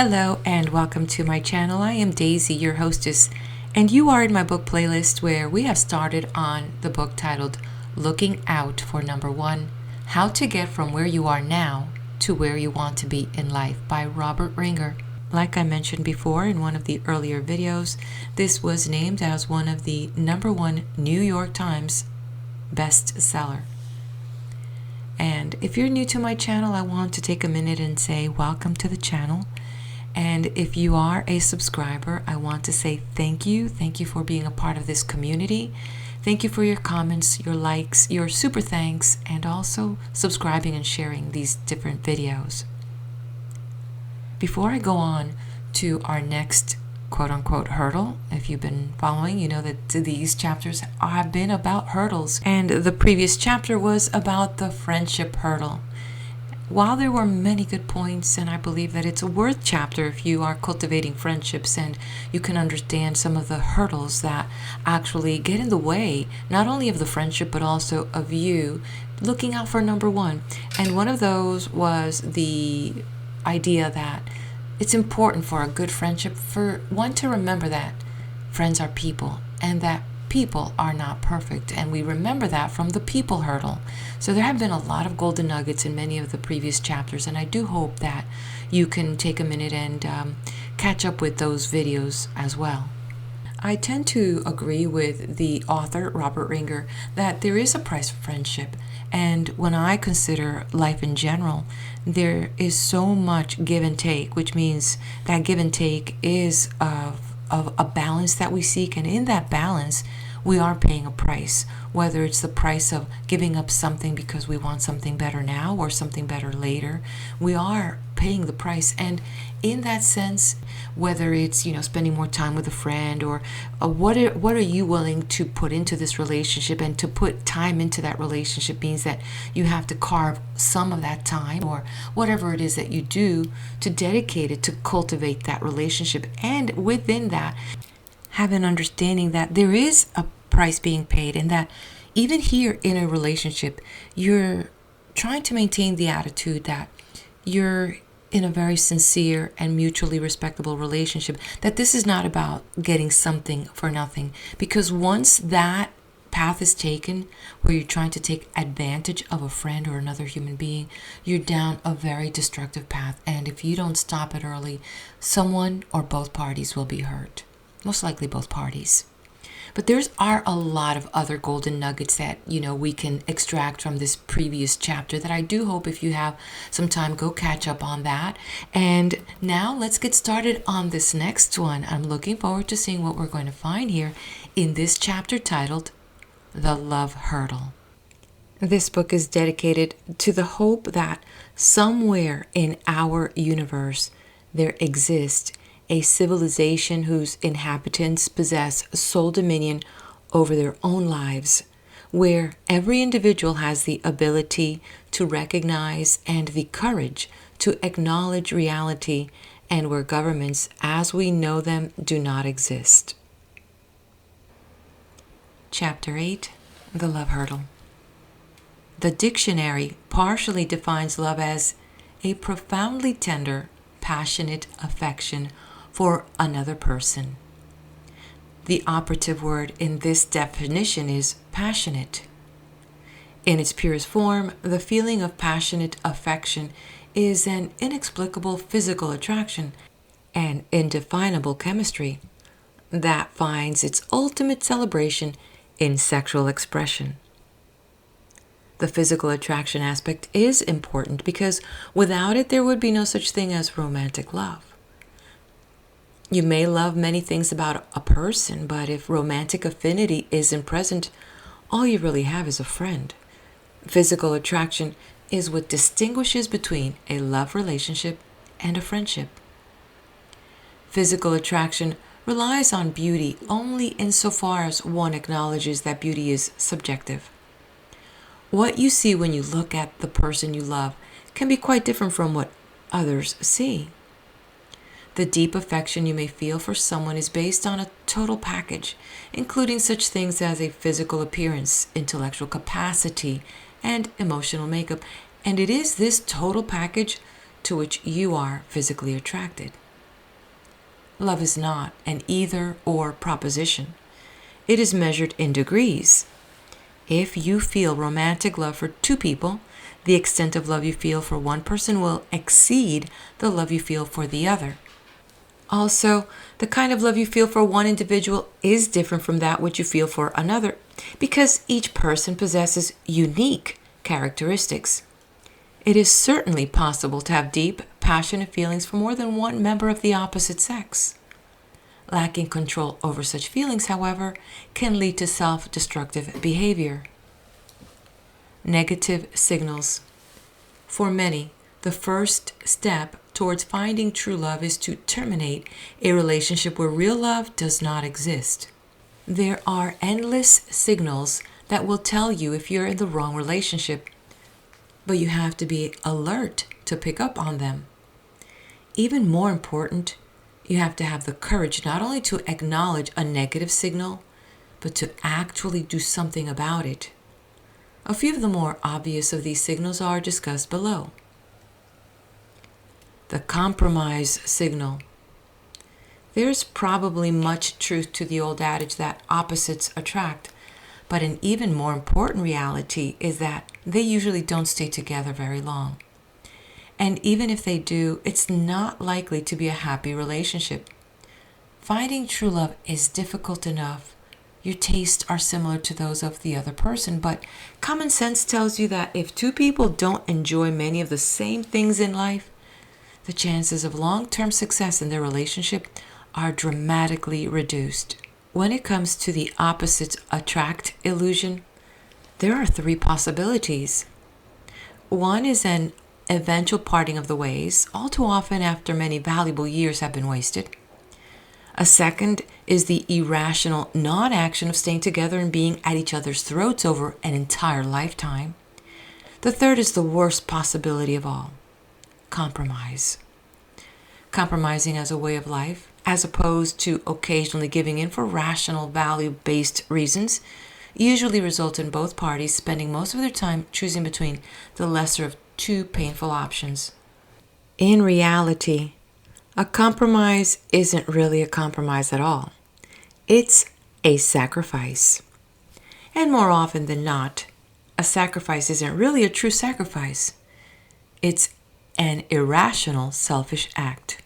Hello and welcome to my channel. I am Daisy, your hostess, and you are in my book playlist where we have started on the book titled Looking Out for Number One, How to Get From Where You Are Now to Where You Want to Be in Life by Robert Ringer. Like I mentioned before in one of the earlier videos, this was named as one of the #1 New York Times bestseller. And if you're new to my channel, I want to take a minute and say welcome to the channel. And if you are a subscriber, I want to say thank you. Thank you for being a part of this community. Thank you for your comments, your likes, your super thanks, and also subscribing and sharing these different videos. Before I go on to our next quote-unquote hurdle, if you've been following, you know that these chapters have been about hurdles. And the previous chapter was about the friendship hurdle. While there were many good points, and I believe that it's a worth chapter if you are cultivating friendships and you can understand some of the hurdles that actually get in the way, not only of the friendship, but also of you looking out for number one. And one of those was the idea that it's important for a good friendship for one to remember that friends are people and that people are not perfect, and we remember that from the people hurdle. So there have been a lot of golden nuggets in many of the previous chapters, and I do hope that you can take a minute and catch up with those videos as well. I tend to agree with the author, Robert Ringer, that there is a price for friendship. And when I consider life in general, there is so much give and take, which means that give and take is of a balance that we seek. And in that balance, we are paying a price, whether it's the price of giving up something because we want something better now or something better later. We are paying the price. And in that sense, whether it's, spending more time with a friend or what are you willing to put into this relationship, and to put time into that relationship means that you have to carve some of that time or whatever it is that you do to dedicate it to cultivate that relationship. And within that, have an understanding that there is a price being paid, and that even here in a relationship, you're trying to maintain the attitude that you're in a very sincere and mutually respectable relationship, that this is not about getting something for nothing. Because once that path is taken, where you're trying to take advantage of a friend or another human being, you're down a very destructive path. And if you don't stop it early, someone or both parties will be hurt. Most likely both parties. But there's are a lot of other golden nuggets that, we can extract from this previous chapter that I do hope, if you have some time, go catch up on that. And now let's get started on this next one. I'm looking forward to seeing what we're going to find here in this chapter titled The Love Hurdle. This book is dedicated to the hope that somewhere in our universe there exists a civilization whose inhabitants possess sole dominion over their own lives, where every individual has the ability to recognize and the courage to acknowledge reality, and where governments as we know them do not exist. Chapter 8, The Love Hurdle. The dictionary partially defines love as a profoundly tender, passionate affection for another person. The operative word in this definition is passionate. In its purest form, the feeling of passionate affection is an inexplicable physical attraction, an indefinable chemistry that finds its ultimate celebration in sexual expression. The physical attraction aspect is important because without it, there would be no such thing as romantic love. You may love many things about a person, but if romantic affinity isn't present, all you really have is a friend. Physical attraction is what distinguishes between a love relationship and a friendship. Physical attraction relies on beauty only insofar as one acknowledges that beauty is subjective. What you see when you look at the person you love can be quite different from what others see. The deep affection you may feel for someone is based on a total package, including such things as a physical appearance, intellectual capacity, and emotional makeup. And it is this total package to which you are physically attracted. Love is not an either-or proposition. It is measured in degrees. If you feel romantic love for two people, the extent of love you feel for one person will exceed the love you feel for the other. Also, the kind of love you feel for one individual is different from that which you feel for another, because each person possesses unique characteristics. It is certainly possible to have deep, passionate feelings for more than one member of the opposite sex. Lacking control over such feelings, however, can lead to self-destructive behavior. Negative signals. For many, the first step towards finding true love is to terminate a relationship where real love does not exist. There are endless signals that will tell you if you're in the wrong relationship, but you have to be alert to pick up on them. Even more important, you have to have the courage not only to acknowledge a negative signal, but to actually do something about it. A few of the more obvious of these signals are discussed below. The compromise signal. There's probably much truth to the old adage that opposites attract, but an even more important reality is that they usually don't stay together very long. And even if they do, it's not likely to be a happy relationship. Finding true love is difficult enough. Your tastes are similar to those of the other person, but common sense tells you that if two people don't enjoy many of the same things in life, the chances of long-term success in their relationship are dramatically reduced. When it comes to the opposites attract illusion, there are three possibilities. One is an eventual parting of the ways, all too often after many valuable years have been wasted. A second is the irrational non-action of staying together and being at each other's throats over an entire lifetime. The third is the worst possibility of all: compromise. Compromising as a way of life, as opposed to occasionally giving in for rational, value-based reasons, usually results in both parties spending most of their time choosing between the lesser of two painful options. In reality, a compromise isn't really a compromise at all. It's a sacrifice. And more often than not, a sacrifice isn't really a true sacrifice. It's an irrational, selfish act.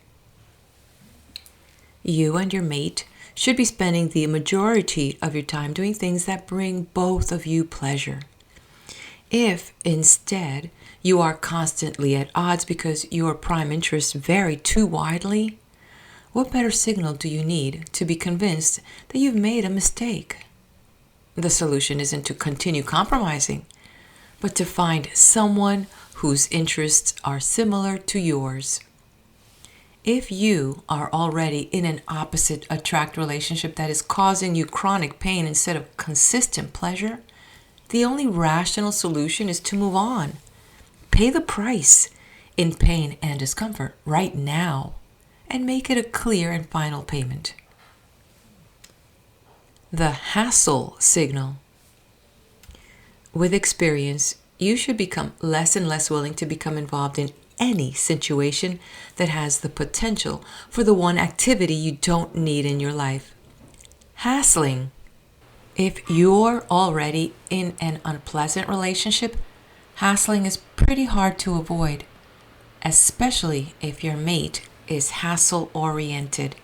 You and your mate should be spending the majority of your time doing things that bring both of you pleasure. If, instead, you are constantly at odds because your prime interests vary too widely, what better signal do you need to be convinced that you've made a mistake? The solution isn't to continue compromising, but to find someone whose interests are similar to yours. If you are already in an opposite attract relationship that is causing you chronic pain instead of consistent pleasure, the only rational solution is to move on. Pay the price in pain and discomfort right now and make it a clear and final payment. The hassle signal. With experience, you should become less and less willing to become involved in any situation that has the potential for the one activity you don't need in your life: hassling. If you're already in an unpleasant relationship, hassling is pretty hard to avoid, especially if your mate is hassle-oriented.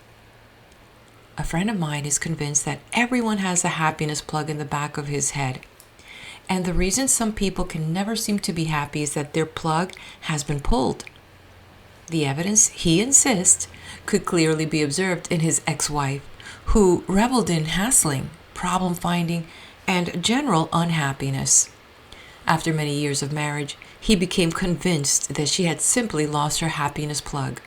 A friend of mine is convinced that everyone has a happiness plug in the back of his head. And the reason some people can never seem to be happy is that their plug has been pulled. The evidence, he insists, could clearly be observed in his ex-wife, who reveled in hassling, problem-finding, and general unhappiness. After many years of marriage, he became convinced that she had simply lost her happiness plug.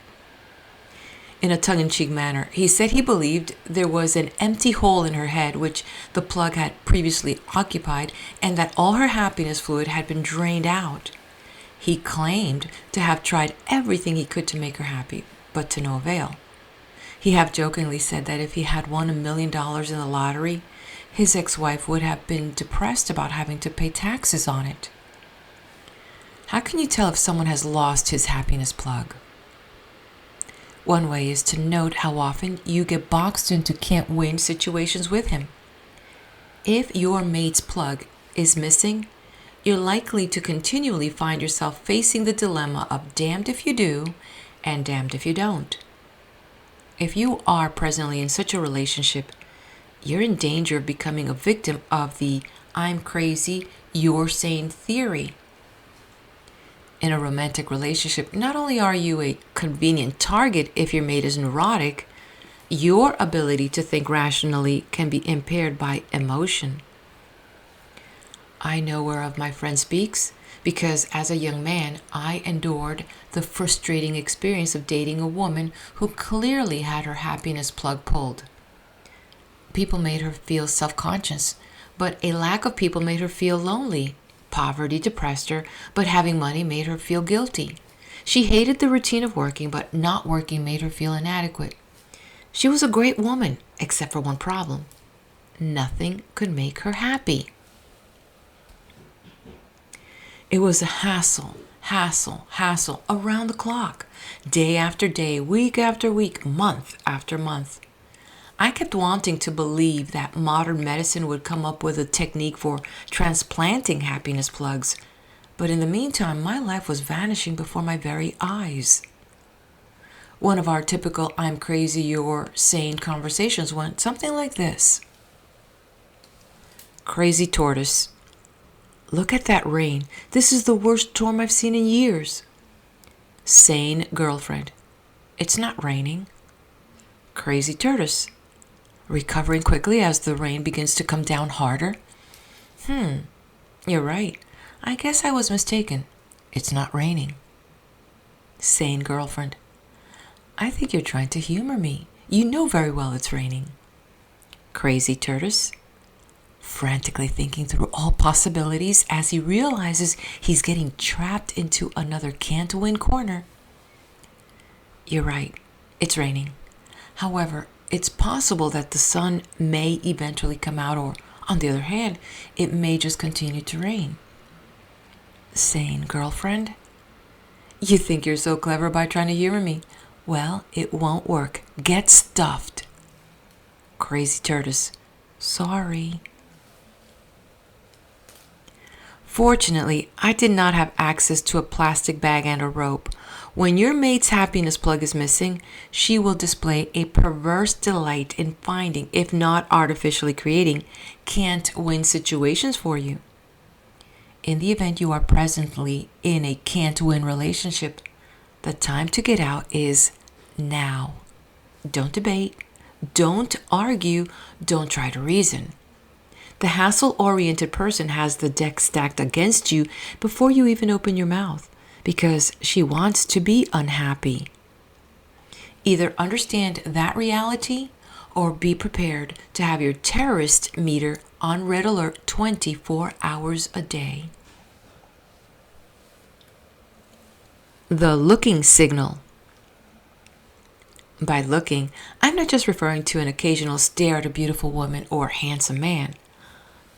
In a tongue-in-cheek manner, he said he believed there was an empty hole in her head which the plug had previously occupied, and that all her happiness fluid had been drained out. He claimed to have tried everything he could to make her happy, but to no avail. He half-jokingly said that if he had won $1 million in the lottery, his ex-wife would have been depressed about having to pay taxes on it. How can you tell if someone has lost his happiness plug? One way is to note how often you get boxed into can't win situations with him. If your mate's plug is missing, you're likely to continually find yourself facing the dilemma of damned if you do and damned if you don't. If you are presently in such a relationship, you're in danger of becoming a victim of the I'm crazy, you're sane theory. In a romantic relationship, not only are you a convenient target if your mate is neurotic, your ability to think rationally can be impaired by emotion. I know whereof my friend speaks because as a young man, I endured the frustrating experience of dating a woman who clearly had her happiness plug pulled. People made her feel self-conscious, but a lack of people made her feel lonely. Poverty depressed her, but having money made her feel guilty. She hated the routine of working, but not working made her feel inadequate. She was a great woman, except for one problem. Nothing could make her happy. It was a hassle around the clock, day after day, week after week, month after month. I kept wanting to believe that modern medicine would come up with a technique for transplanting happiness plugs, but in the meantime, my life was vanishing before my very eyes. One of our typical I'm crazy, you're sane conversations went something like this. Crazy tortoise. Look at that rain. This is the worst storm I've seen in years. Sane girlfriend. It's not raining. Crazy tortoise. Recovering quickly as the rain begins to come down harder. You're right. I guess I was mistaken. It's not raining. Sane girlfriend. I think you're trying to humor me. You know very well it's raining. Crazy tortoise. Frantically thinking through all possibilities as he realizes he's getting trapped into another can't-win corner. You're right. It's raining. However, it's possible that the sun may eventually come out, or, on the other hand, it may just continue to rain. Sane girlfriend. You think you're so clever by trying to humor me. Well, it won't work. Get stuffed. Crazy tortoise. Sorry. Fortunately, I did not have access to a plastic bag and a rope. When your mate's happiness plug is missing, she will display a perverse delight in finding, if not artificially creating, can't-win situations for you. In the event you are presently in a can't-win relationship, the time to get out is now. Don't debate. Don't argue. Don't try to reason. The hassle-oriented person has the deck stacked against you before you even open your mouth because she wants to be unhappy. Either understand that reality or be prepared to have your terrorist meter on red alert 24 hours a day. The looking signal. By looking, I'm not just referring to an occasional stare at a beautiful woman or handsome man.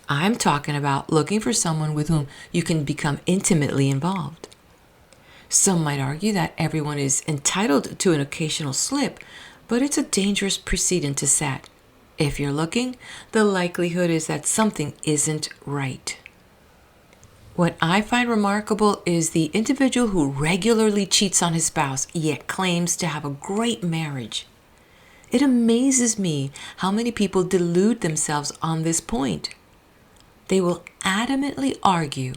I'm talking about looking for someone with whom you can become intimately involved. Some might argue that everyone is entitled to an occasional slip, but it's a dangerous precedent to set. If you're looking, the likelihood is that something isn't right. What I find remarkable is the individual who regularly cheats on his spouse, yet claims to have a great marriage. It amazes me how many people delude themselves on this point. They will adamantly argue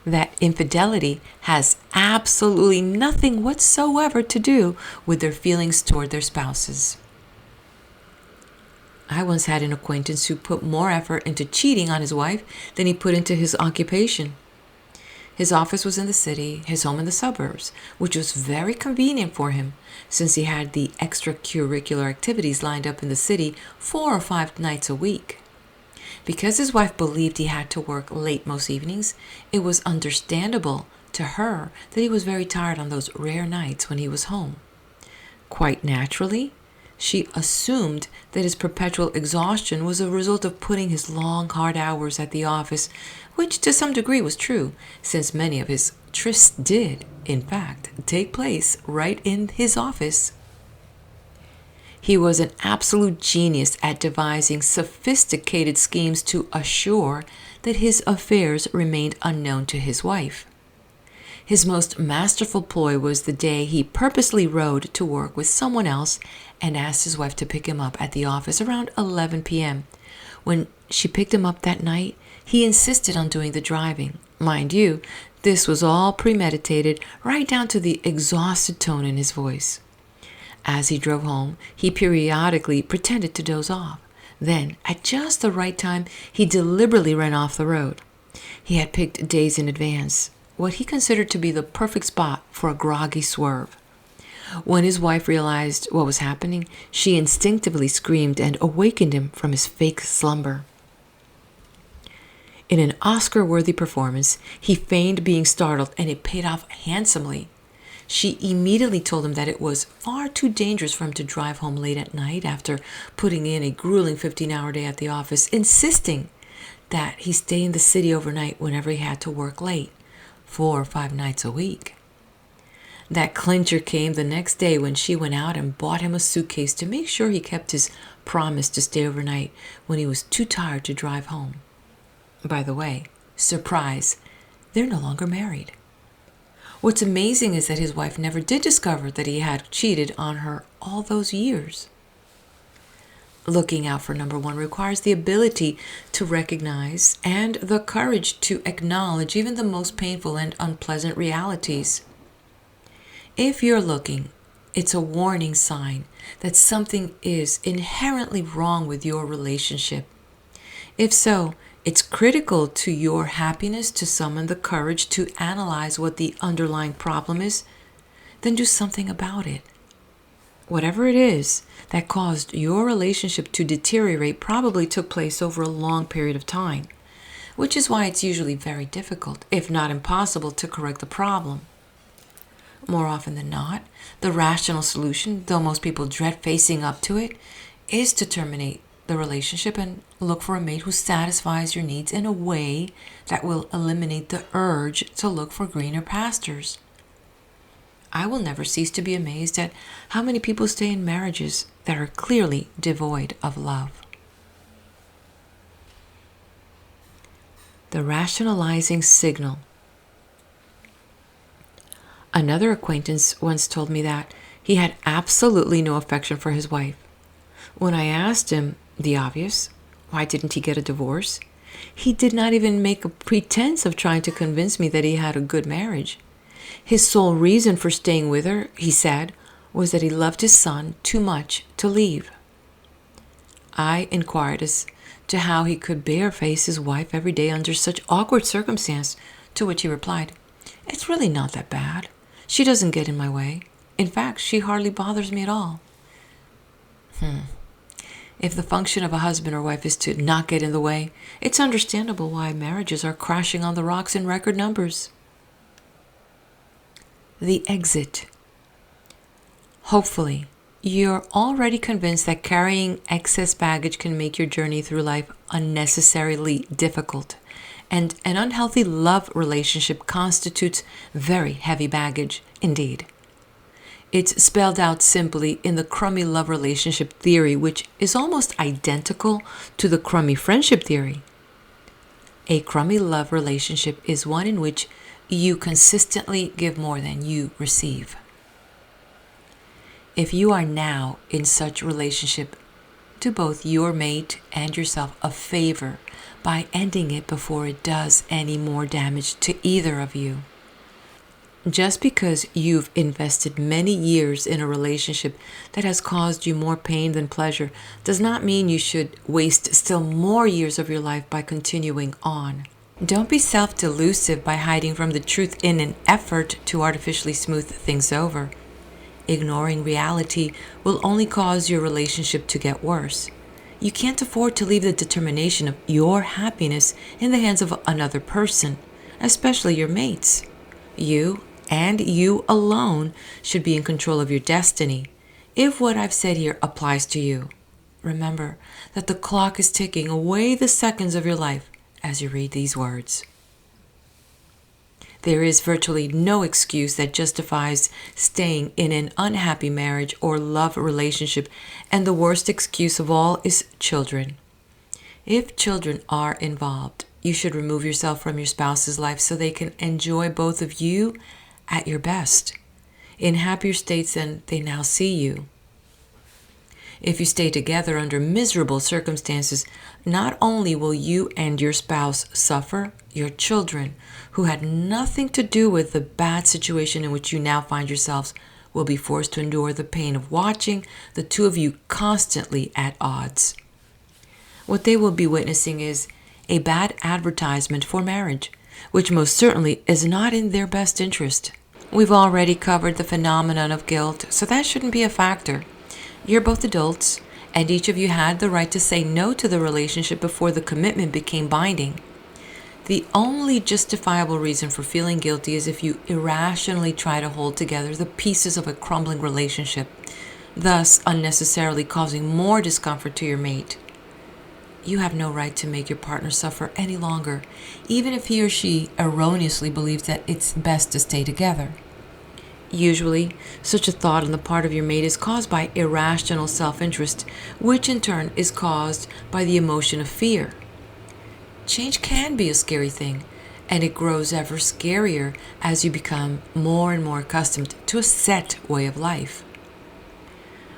that infidelity has absolutely nothing whatsoever to do with their feelings toward their spouses. I once had an acquaintance who put more effort into cheating on his wife than he put into his occupation. His office was in the city, his home in the suburbs, which was very convenient for him since he had the extracurricular activities lined up in the city 4 or 5 nights a week. Because his wife believed he had to work late most evenings, it was understandable to her that he was very tired on those rare nights when he was home. Quite naturally, she assumed that his perpetual exhaustion was a result of putting his long, hard hours at the office, which to some degree was true, since many of his trysts did, in fact, take place right in his office. He was an absolute genius at devising sophisticated schemes to assure that his affairs remained unknown to his wife. His most masterful ploy was the day he purposely rode to work with someone else and asked his wife to pick him up at the office around 11 p.m. When she picked him up that night, he insisted on doing the driving. Mind you, this was all premeditated, right down to the exhausted tone in his voice. As he drove home, he periodically pretended to doze off. Then, at just the right time, he deliberately ran off the road. He had picked days in advance, what he considered to be the perfect spot for a groggy swerve. When his wife realized what was happening, she instinctively screamed and awakened him from his fake slumber. In an Oscar-worthy performance, he feigned being startled, and it paid off handsomely. She immediately told him that it was far too dangerous for him to drive home late at night after putting in a grueling 15-hour day at the office, insisting that he stay in the city overnight whenever he had to work late, 4 or 5 nights a week. That clincher came the next day when she went out and bought him a suitcase to make sure he kept his promise to stay overnight when he was too tired to drive home. By the way, surprise, they're no longer married. What's amazing is that his wife never did discover that he had cheated on her all those years. Looking out for number one requires the ability to recognize and the courage to acknowledge even the most painful and unpleasant realities. If you're looking, it's a warning sign that something is inherently wrong with your relationship. If so, it's critical to your happiness to summon the courage to analyze what the underlying problem is, then do something about it. Whatever it is that caused your relationship to deteriorate probably took place over a long period of time, which is why it's usually very difficult, if not impossible, to correct the problem. More often than not, the rational solution, though most people dread facing up to it, is to terminate the relationship and look for a mate who satisfies your needs in a way that will eliminate the urge to look for greener pastures. I will never cease to be amazed at how many people stay in marriages that are clearly devoid of love. The rationalizing signal. Another acquaintance once told me that he had absolutely no affection for his wife. When I asked him the obvious, why didn't he get a divorce? He did not even make a pretense of trying to convince me that he had a good marriage. His sole reason for staying with her, he said, was that he loved his son too much to leave. I inquired as to how he could bear face his wife every day under such awkward circumstance, to which he replied, "It's really not that bad. She doesn't get in my way. In fact, she hardly bothers me at all." If the function of a husband or wife is to not get in the way, it's understandable why marriages are crashing on the rocks in record numbers. The exit. Hopefully, you're already convinced that carrying excess baggage can make your journey through life unnecessarily difficult, and an unhealthy love relationship constitutes very heavy baggage indeed. It's spelled out simply in the crummy love relationship theory, which is almost identical to the crummy friendship theory. A crummy love relationship is one in which you consistently give more than you receive. If you are now in such relationship, do both your mate and yourself a favor by ending it before it does any more damage to either of you. Just because you've invested many years in a relationship that has caused you more pain than pleasure does not mean you should waste still more years of your life by continuing on. Don't be self-delusive by hiding from the truth in an effort to artificially smooth things over. Ignoring reality will only cause your relationship to get worse. You can't afford to leave the determination of your happiness in the hands of another person, especially your mates. You, and you alone, should be in control of your destiny, if what I've said here applies to you. Remember that the clock is ticking away the seconds of your life as you read these words. There is virtually no excuse that justifies staying in an unhappy marriage or love relationship, and the worst excuse of all is children. If children are involved, you should remove yourself from your spouse's life so they can enjoy both of you at your best, in happier states than they now see you. If you stay together under miserable circumstances, not only will you and your spouse suffer, your children, who had nothing to do with the bad situation in which you now find yourselves, will be forced to endure the pain of watching the two of you constantly at odds. What they will be witnessing is a bad advertisement for marriage, which most certainly is not in their best interest. We've already covered the phenomenon of guilt, so that shouldn't be a factor. You're both adults, and each of you had the right to say no to the relationship before the commitment became binding. The only justifiable reason for feeling guilty is if you irrationally try to hold together the pieces of a crumbling relationship, thus unnecessarily causing more discomfort to your mate. You have no right to make your partner suffer any longer, even if he or she erroneously believes that it's best to stay together. Usually, such a thought on the part of your mate is caused by irrational self-interest, which in turn is caused by the emotion of fear. Change can be a scary thing, and it grows ever scarier as you become more and more accustomed to a set way of life.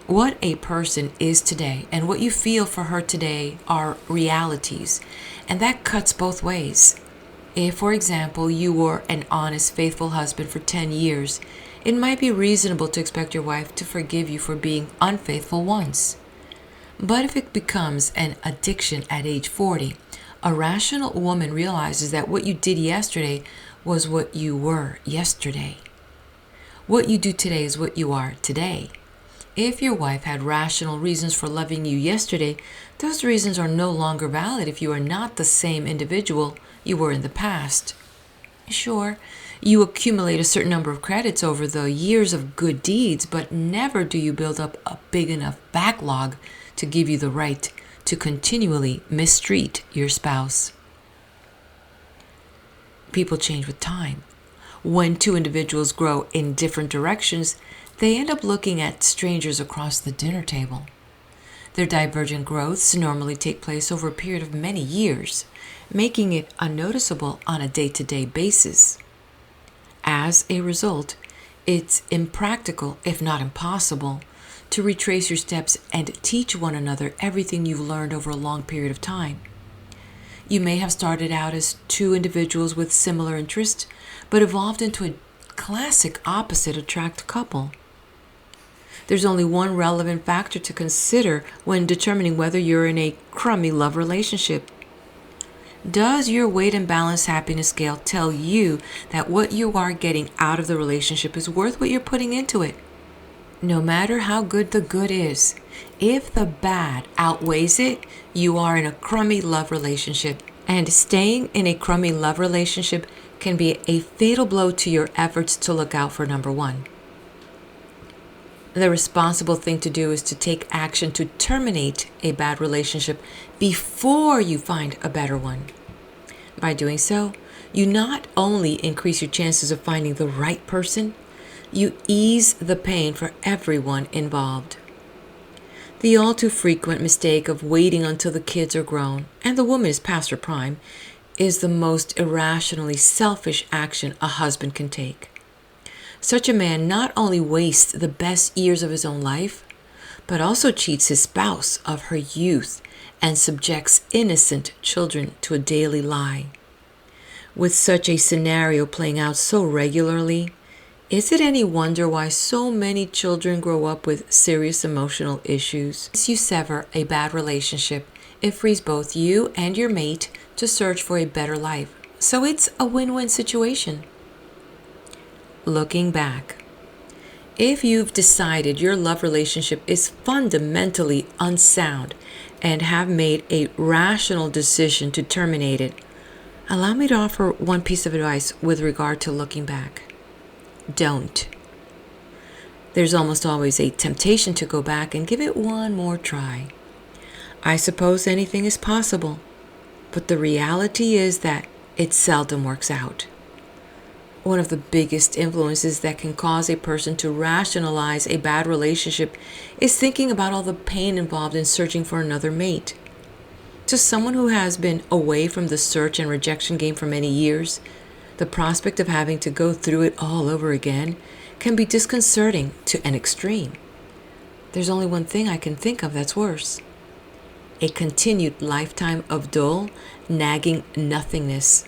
What a person is today and what you feel for her today are realities, and that cuts both ways. If, for example, you were an honest, faithful husband for 10 years, it might be reasonable to expect your wife to forgive you for being unfaithful once. But if it becomes an addiction at age 40, a rational woman realizes that what you did yesterday was what you were yesterday. What you do today is what you are today. If your wife had rational reasons for loving you yesterday, those reasons are no longer valid if you are not the same individual you were in the past. Sure, you accumulate a certain number of credits over the years of good deeds, but never do you build up a big enough backlog to give you the right to continually mistreat your spouse. People change with time. When two individuals grow in different directions, they end up looking at strangers across the dinner table. Their divergent growths normally take place over a period of many years, making it unnoticeable on a day-to-day basis. As a result, it's impractical, if not impossible, to retrace your steps and teach one another everything you've learned over a long period of time. You may have started out as two individuals with similar interests, but evolved into a classic opposite attract couple. There's only one relevant factor to consider when determining whether you're in a crummy love relationship. Does your weight and balance happiness scale tell you that what you are getting out of the relationship is worth what you're putting into it? No matter how good the good is, if the bad outweighs it, you are in a crummy love relationship. And staying in a crummy love relationship can be a fatal blow to your efforts to look out for number one. The responsible thing to do is to take action to terminate a bad relationship before you find a better one. By doing so, you not only increase your chances of finding the right person, you ease the pain for everyone involved. The all too frequent mistake of waiting until the kids are grown and the woman is past her prime is the most irrationally selfish action a husband can take. Such a man not only wastes the best years of his own life, but also cheats his spouse of her youth and subjects innocent children to a daily lie. With such a scenario playing out so regularly, is it any wonder why so many children grow up with serious emotional issues? As you sever a bad relationship, it frees both you and your mate to search for a better life. So it's a win-win situation. Looking back, if you've decided your love relationship is fundamentally unsound and have made a rational decision to terminate it, allow me to offer one piece of advice with regard to looking back. Don't. There's almost always a temptation to go back and give it one more try. I suppose anything is possible, but the reality is that it seldom works out. One of the biggest influences that can cause a person to rationalize a bad relationship is thinking about all the pain involved in searching for another mate. To someone who has been away from the search and rejection game for many years, the prospect of having to go through it all over again can be disconcerting to an extreme. There's only one thing I can think of that's worse: a continued lifetime of dull, nagging nothingness.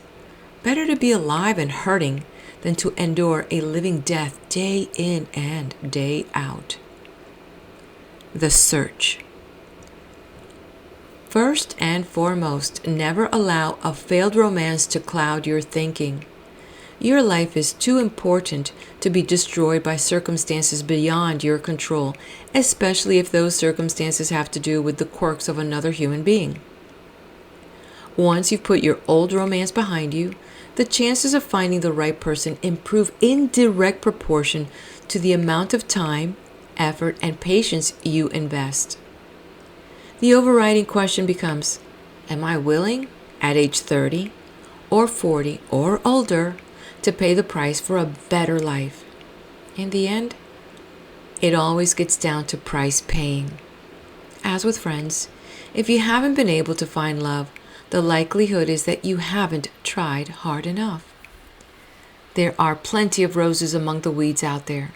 Better to be alive and hurting than to endure a living death day in and day out. The search. First and foremost, never allow a failed romance to cloud your thinking. Your life is too important to be destroyed by circumstances beyond your control, especially if those circumstances have to do with the quirks of another human being. Once you've put your old romance behind you, the chances of finding the right person improve in direct proportion to the amount of time, effort, and patience you invest. The overriding question becomes, am I willing, at age 30 or 40 or older, to pay the price for a better life? In the end, it always gets down to price paying. As with friends, if you haven't been able to find love, the likelihood is that you haven't tried hard enough. There are plenty of roses among the weeds out there,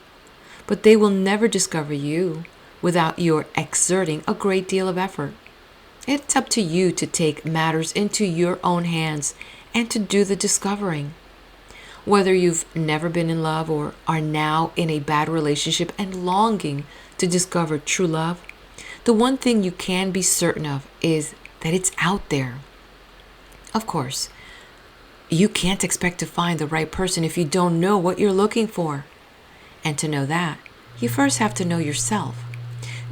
but they will never discover you without your exerting a great deal of effort. It's up to you to take matters into your own hands and to do the discovering. Whether you've never been in love or are now in a bad relationship and longing to discover true love, the one thing you can be certain of is that it's out there. Of course, you can't expect to find the right person if you don't know what you're looking for. And to know that, you first have to know yourself.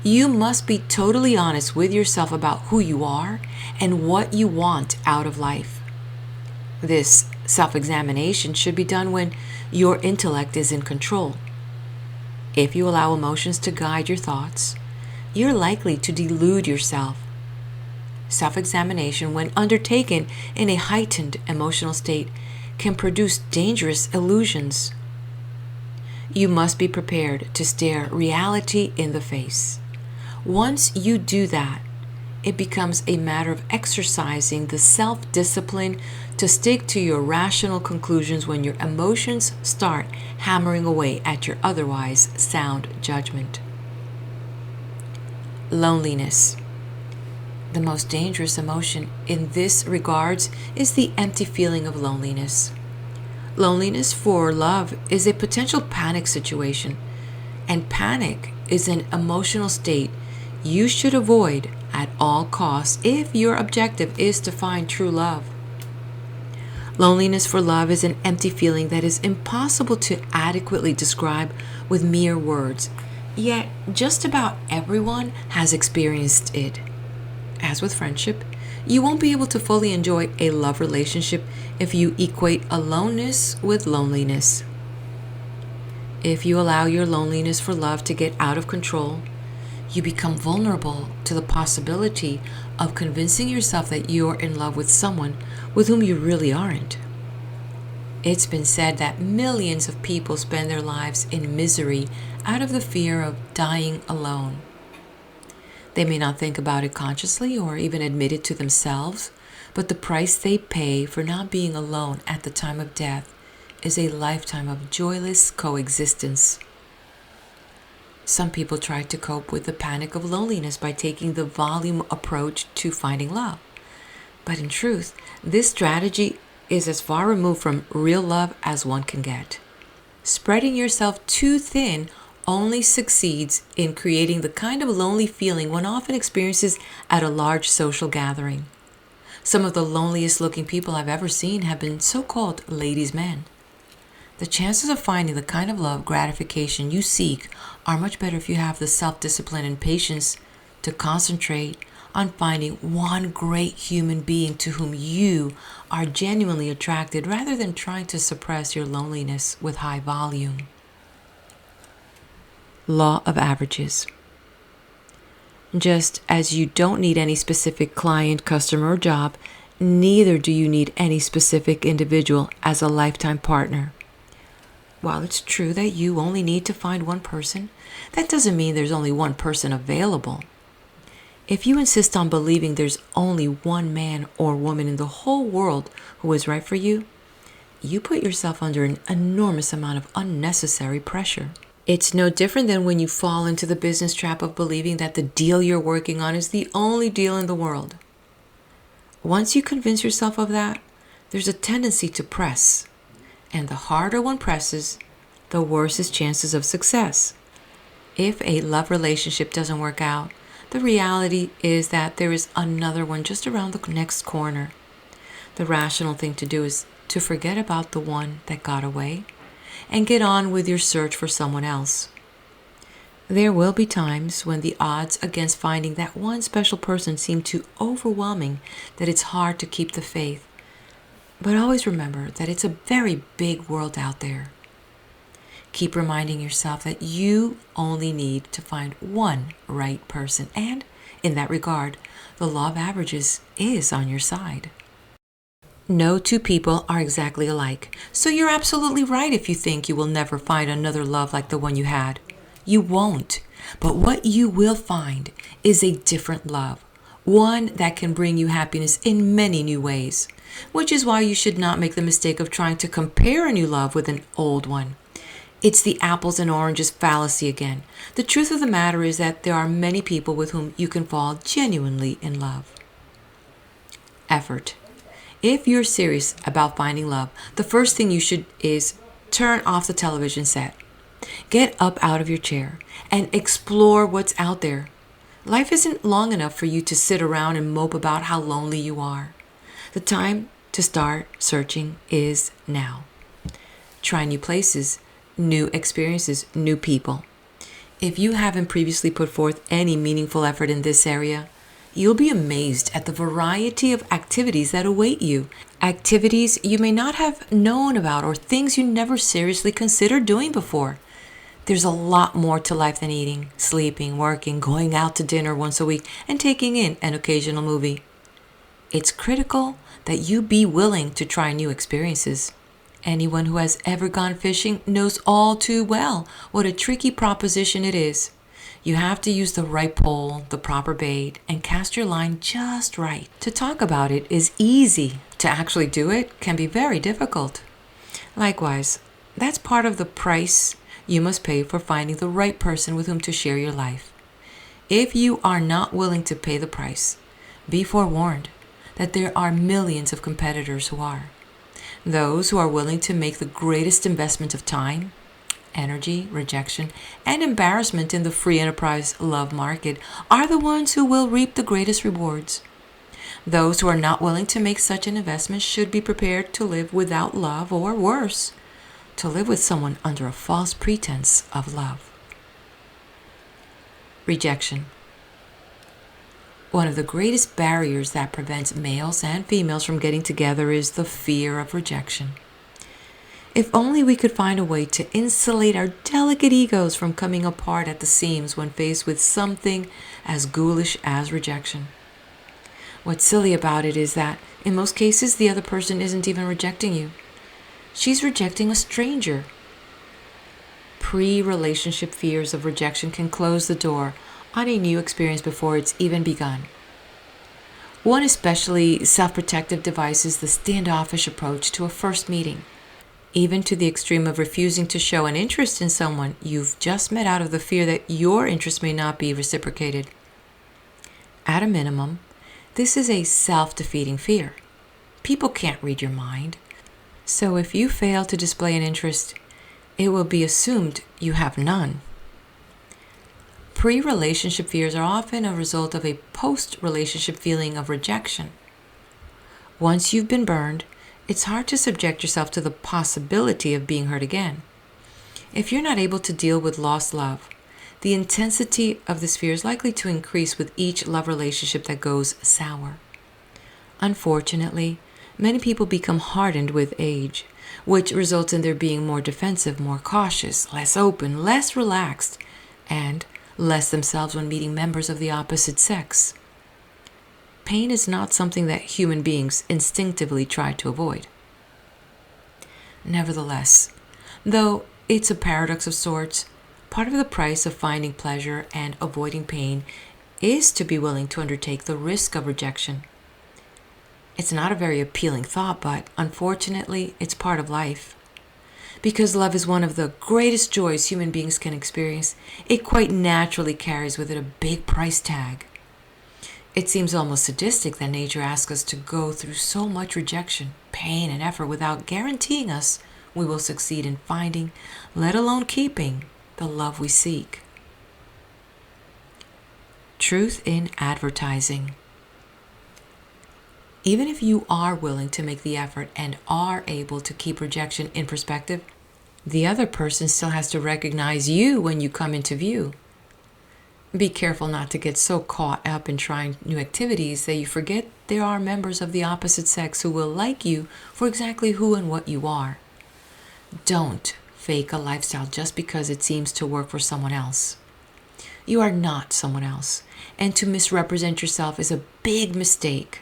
You must be totally honest with yourself about who you are and what you want out of life. This self-examination should be done when your intellect is in control. If you allow emotions to guide your thoughts, you're likely to delude yourself. Self-examination, when undertaken in a heightened emotional state, can produce dangerous illusions. You must be prepared to stare reality in the face. Once you do that, it becomes a matter of exercising the self-discipline to stick to your rational conclusions when your emotions start hammering away at your otherwise sound judgment. Loneliness. The most dangerous emotion in this regards is the empty feeling of loneliness. Loneliness for love is a potential panic situation, and panic is an emotional state you should avoid at all costs if your objective is to find true love. Loneliness for love is an empty feeling that is impossible to adequately describe with mere words, yet just about everyone has experienced it. As with friendship, you won't be able to fully enjoy a love relationship if you equate aloneness with loneliness. If you allow your loneliness for love to get out of control, you become vulnerable to the possibility of convincing yourself that you're in love with someone with whom you really aren't. It's been said that millions of people spend their lives in misery out of the fear of dying alone. They may not think about it consciously or even admit it to themselves, but the price they pay for not being alone at the time of death is a lifetime of joyless coexistence. Some people try to cope with the panic of loneliness by taking the volume approach to finding love. But in truth, this strategy is as far removed from real love as one can get. Spreading yourself too thin only succeeds in creating the kind of lonely feeling one often experiences at a large social gathering. Some of the loneliest looking people I've ever seen have been so-called ladies' men. The chances of finding the kind of love gratification you seek are much better if you have the self-discipline and patience to concentrate on finding one great human being to whom you are genuinely attracted rather than trying to suppress your loneliness with high volume. Law of averages. Just as you don't need any specific client, customer, or job, neither do you need any specific individual as a lifetime partner. While it's true that you only need to find one person, that doesn't mean there's only one person available. If you insist on believing there's only one man or woman in the whole world who is right for you, you put yourself under an enormous amount of unnecessary pressure. It's no different than when you fall into the business trap of believing that the deal you're working on is the only deal in the world. Once you convince yourself of that, there's a tendency to press. And the harder one presses, the worse his chances of success. If a love relationship doesn't work out, the reality is that there is another one just around the next corner. The rational thing to do is to forget about the one that got away and get on with your search for someone else. There will be times when the odds against finding that one special person seem too overwhelming that it's hard to keep the faith. But always remember that it's a very big world out there. Keep reminding yourself that you only need to find one right person, and in that regard, the law of averages is on your side. No two people are exactly alike, so you're absolutely right if you think you will never find another love like the one you had. You won't, but what you will find is a different love, one that can bring you happiness in many new ways, which is why you should not make the mistake of trying to compare a new love with an old one. It's the apples and oranges fallacy again. The truth of the matter is that there are many people with whom you can fall genuinely in love. Effort. If you're serious about finding love, the first thing you should is turn off the television set. Get up out of your chair and explore what's out there. Life isn't long enough for you to sit around and mope about how lonely you are. The time to start searching is now. Try new places, new experiences, new people. If you haven't previously put forth any meaningful effort in this area, you'll be amazed at the variety of activities that await you. Activities you may not have known about or things you never seriously considered doing before. There's a lot more to life than eating, sleeping, working, going out to dinner once a week, and taking in an occasional movie. It's critical that you be willing to try new experiences. Anyone who has ever gone fishing knows all too well what a tricky proposition it is. You have to use the right pole, the proper bait, and cast your line just right. To talk about it is easy. To actually do it can be very difficult. Likewise, that's part of the price you must pay for finding the right person with whom to share your life. If you are not willing to pay the price, be forewarned that there are millions of competitors who are. Those who are willing to make the greatest investment of time, energy, rejection, and embarrassment in the free enterprise love market are the ones who will reap the greatest rewards. Those who are not willing to make such an investment should be prepared to live without love, or worse, to live with someone under a false pretense of love. Rejection. One of the greatest barriers that prevents males and females from getting together is the fear of rejection. If only we could find a way to insulate our delicate egos from coming apart at the seams when faced with something as ghoulish as rejection. What's silly about it is that, in most cases, the other person isn't even rejecting you. She's rejecting a stranger. Pre-relationship fears of rejection can close the door on a new experience before it's even begun. One especially self-protective device is the standoffish approach to a first meeting, even to the extreme of refusing to show an interest in someone you've just met out of the fear that your interest may not be reciprocated. At a minimum, this is a self-defeating fear. People can't read your mind, so if you fail to display an interest, it will be assumed you have none. Pre-relationship fears are often a result of a post-relationship feeling of rejection. Once you've been burned, it's hard to subject yourself to the possibility of being hurt again. If you're not able to deal with lost love, the intensity of this fear is likely to increase with each love relationship that goes sour. Unfortunately, many people become hardened with age, which results in their being more defensive, more cautious, less open, less relaxed, and less themselves when meeting members of the opposite sex. Pain is not something that human beings instinctively try to avoid. Nevertheless, though It's a paradox of sorts. Part of the price of finding pleasure and avoiding pain is to be willing to undertake the risk of rejection. It's not a very appealing thought, but unfortunately, it's part of life. Because love is one of the greatest joys human beings can experience, it quite naturally carries with it a big price tag. It seems almost sadistic that nature asks us to go through so much rejection, pain, and effort without guaranteeing us we will succeed in finding, let alone keeping, the love we seek. Truth in advertising. Even if you are willing to make the effort and are able to keep rejection in perspective, the other person still has to recognize you when you come into view. Be careful not to get so caught up in trying new activities that you forget there are members of the opposite sex who will like you for exactly who and what you are. Don't fake a lifestyle just because it seems to work for someone else. You are not someone else, and to misrepresent yourself is a big mistake.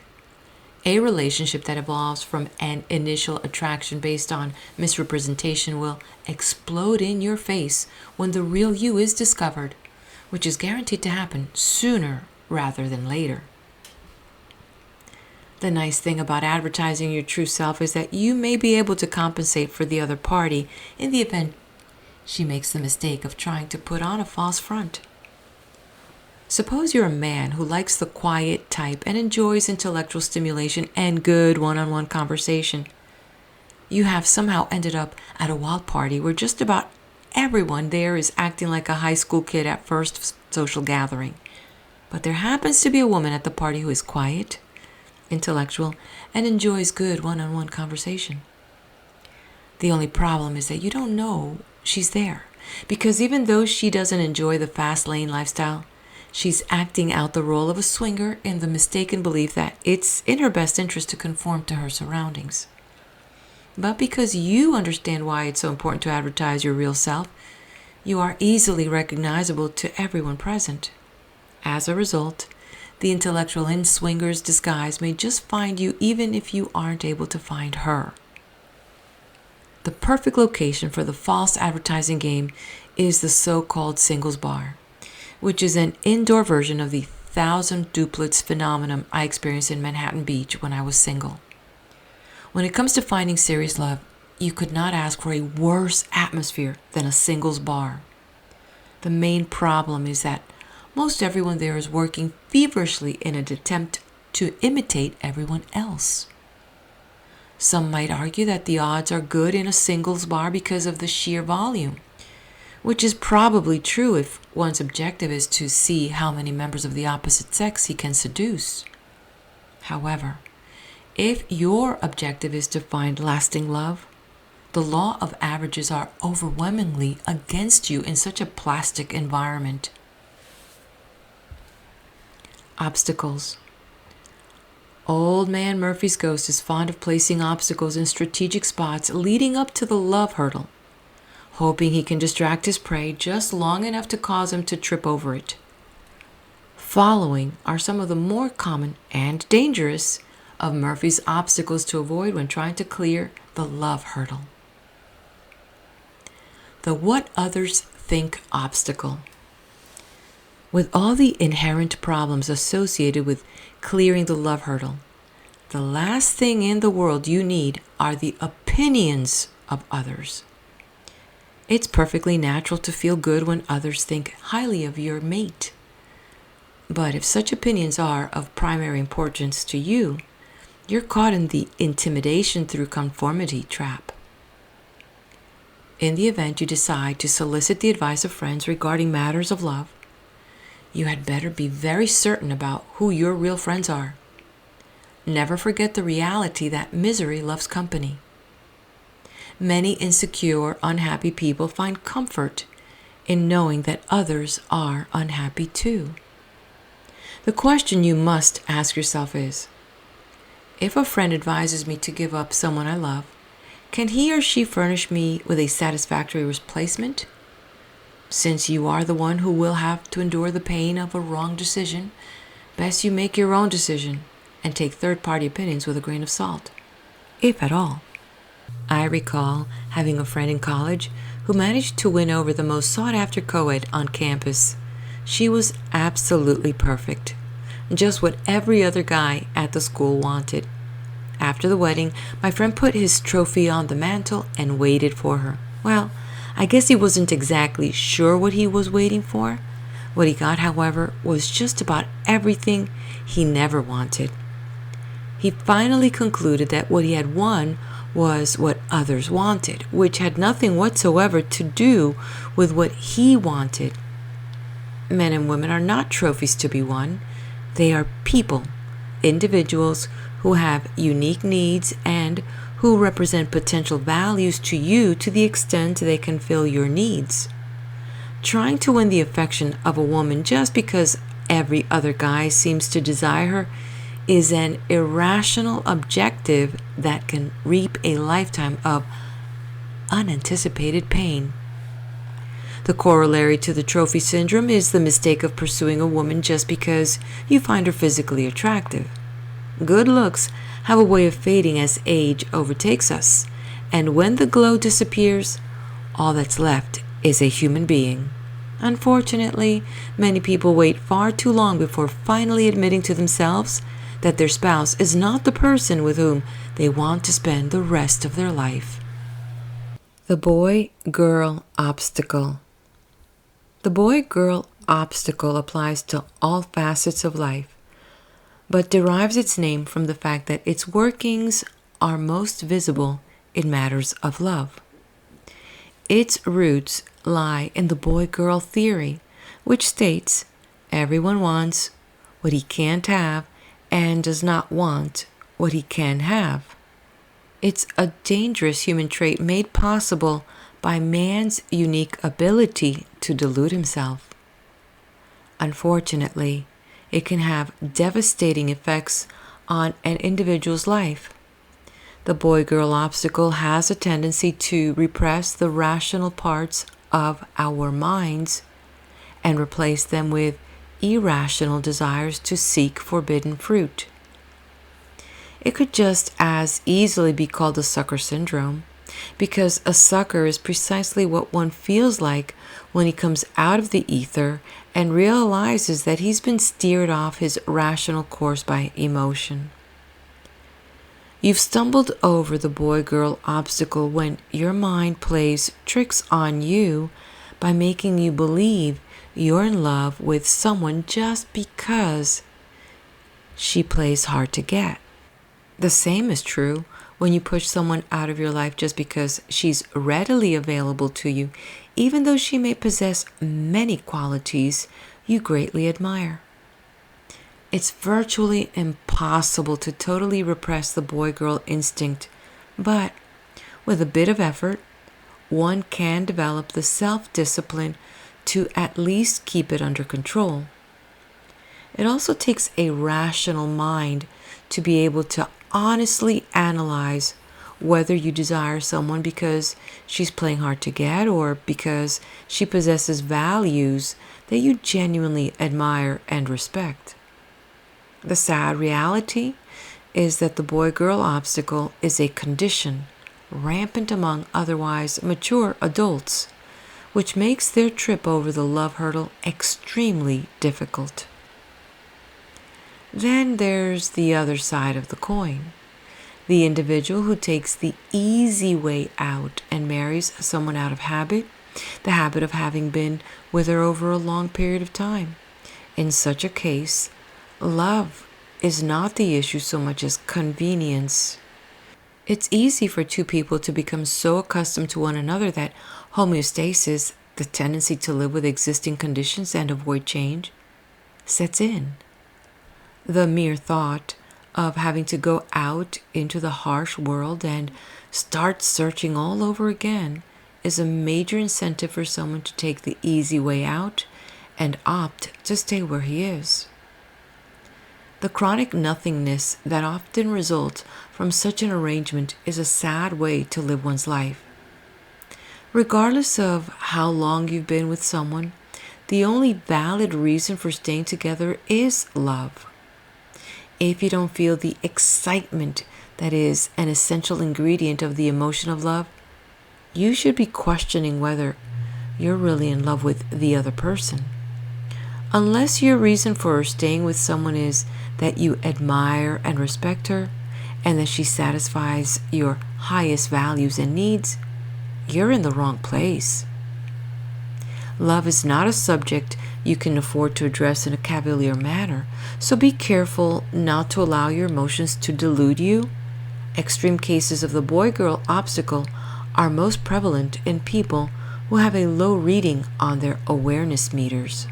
A relationship that evolves from an initial attraction based on misrepresentation will explode in your face when the real you is discovered, which is guaranteed to happen sooner rather than later. The nice thing about advertising your true self is that you may be able to compensate for the other party in the event she makes the mistake of trying to put on a false front. Suppose you're a man who likes the quiet type and enjoys intellectual stimulation and good one-on-one conversation. You have somehow ended up at a wild party where just about everyone there is acting like a high school kid at first social gathering. But there happens to be a woman at the party who is quiet, intellectual, and enjoys good one-on-one conversation. The only problem is that you don't know she's there, because even though she doesn't enjoy the fast lane lifestyle, she's acting out the role of a swinger in the mistaken belief that it's in her best interest to conform to her surroundings. But because you understand why it's so important to advertise your real self, you are easily recognizable to everyone present. As a result, the intellectual in swinger's disguise may just find you even if you aren't able to find her. The perfect location for the false advertising game is the so-called singles bar, which is an indoor version of the 1,000 duplets phenomenon I experienced in Manhattan Beach when I was single. When it comes to finding serious love, you could not ask for a worse atmosphere than a singles bar. The main problem is that most everyone there is working feverishly in an attempt to imitate everyone else. Some might argue that the odds are good in a singles bar because of the sheer volume, which is probably true if one's objective is to see how many members of the opposite sex he can seduce. However, if your objective is to find lasting love, the law of averages are overwhelmingly against you in such a plastic environment. Obstacles. Old man Murphy's ghost is fond of placing obstacles in strategic spots leading up to the love hurdle, hoping he can distract his prey just long enough to cause him to trip over it. Following are some of the more common and dangerous of Murphy's obstacles to avoid when trying to clear the love hurdle. The what others think obstacle. With all the inherent problems associated with clearing the love hurdle, the last thing in the world you need are the opinions of others. It's perfectly natural to feel good when others think highly of your mate. But if such opinions are of primary importance to you, you're caught in the intimidation through conformity trap. In the event you decide to solicit the advice of friends regarding matters of love, you had better be very certain about who your real friends are. Never forget the reality that misery loves company. Many insecure, unhappy people find comfort in knowing that others are unhappy too. The question you must ask yourself is, if a friend advises me to give up someone I love, can he or she furnish me with a satisfactory replacement? Since you are the one who will have to endure the pain of a wrong decision, best you make your own decision and take third-party opinions with a grain of salt, if at all. I recall having a friend in college who managed to win over the most sought-after co-ed on campus. She was absolutely perfect, just what every other guy at the school wanted. After the wedding, my friend put his trophy on the mantel and waited for her. Well, I guess he wasn't exactly sure what he was waiting for. What he got, however, was just about everything he never wanted. He finally concluded that what he had won was what others wanted, which had nothing whatsoever to do with what he wanted. Men and women are not trophies to be won. They are people, individuals who have unique needs and who represent potential values to you to the extent they can fill your needs. Trying to win the affection of a woman just because every other guy seems to desire her is an irrational objective that can reap a lifetime of unanticipated pain. The corollary to the trophy syndrome is the mistake of pursuing a woman just because you find her physically attractive. Good looks have a way of fading as age overtakes us, and when the glow disappears, all that's left is a human being. Unfortunately, many people wait far too long before finally admitting to themselves that their spouse is not the person with whom they want to spend the rest of their life. The boy-girl obstacle. The boy-girl obstacle applies to all facets of life, but derives its name from the fact that its workings are most visible in matters of love. Its roots lie in the boy-girl theory, which states everyone wants what he can't have and does not want what he can have. It's a dangerous human trait made possible by man's unique ability to delude himself. Unfortunately, it can have devastating effects on an individual's life. The boy-girl obstacle has a tendency to repress the rational parts of our minds and replace them with irrational desires to seek forbidden fruit. It could just as easily be called the sucker syndrome, because a sucker is precisely what one feels like when he comes out of the ether and realizes that he's been steered off his rational course by emotion. You've stumbled over the boy-girl obstacle when your mind plays tricks on you by making you believe you're in love with someone just because she plays hard to get. The same is true when you push someone out of your life just because she's readily available to you, even though she may possess many qualities you greatly admire. It's virtually impossible to totally repress the boy-girl instinct, but with a bit of effort, one can develop the self-discipline to at least keep it under control. It also takes a rational mind to be able to honestly analyze whether you desire someone because she's playing hard to get or because she possesses values that you genuinely admire and respect. The sad reality is that the boy-girl obstacle is a condition rampant among otherwise mature adults, which makes their trip over the love hurdle extremely difficult. Then there's the other side of the coin, the individual who takes the easy way out and marries someone out of habit, the habit of having been with her over a long period of time. In such a case, love is not the issue so much as convenience. It's easy for two people to become so accustomed to one another that homeostasis, the tendency to live with existing conditions and avoid change, sets in. The mere thought of having to go out into the harsh world and start searching all over again is a major incentive for someone to take the easy way out and opt to stay where he is. The chronic nothingness that often results from such an arrangement is a sad way to live one's life. Regardless of how long you've been with someone, the only valid reason for staying together is love. If you don't feel the excitement that is an essential ingredient of the emotion of love, you should be questioning whether you're really in love with the other person. Unless your reason for staying with someone is that you admire and respect her, and that she satisfies your highest values and needs, you're in the wrong place. Love is not a subject you can afford to address in a cavalier manner, so be careful not to allow your emotions to delude you. Extreme cases of the boy-girl obstacle are most prevalent in people who have a low reading on their awareness meters.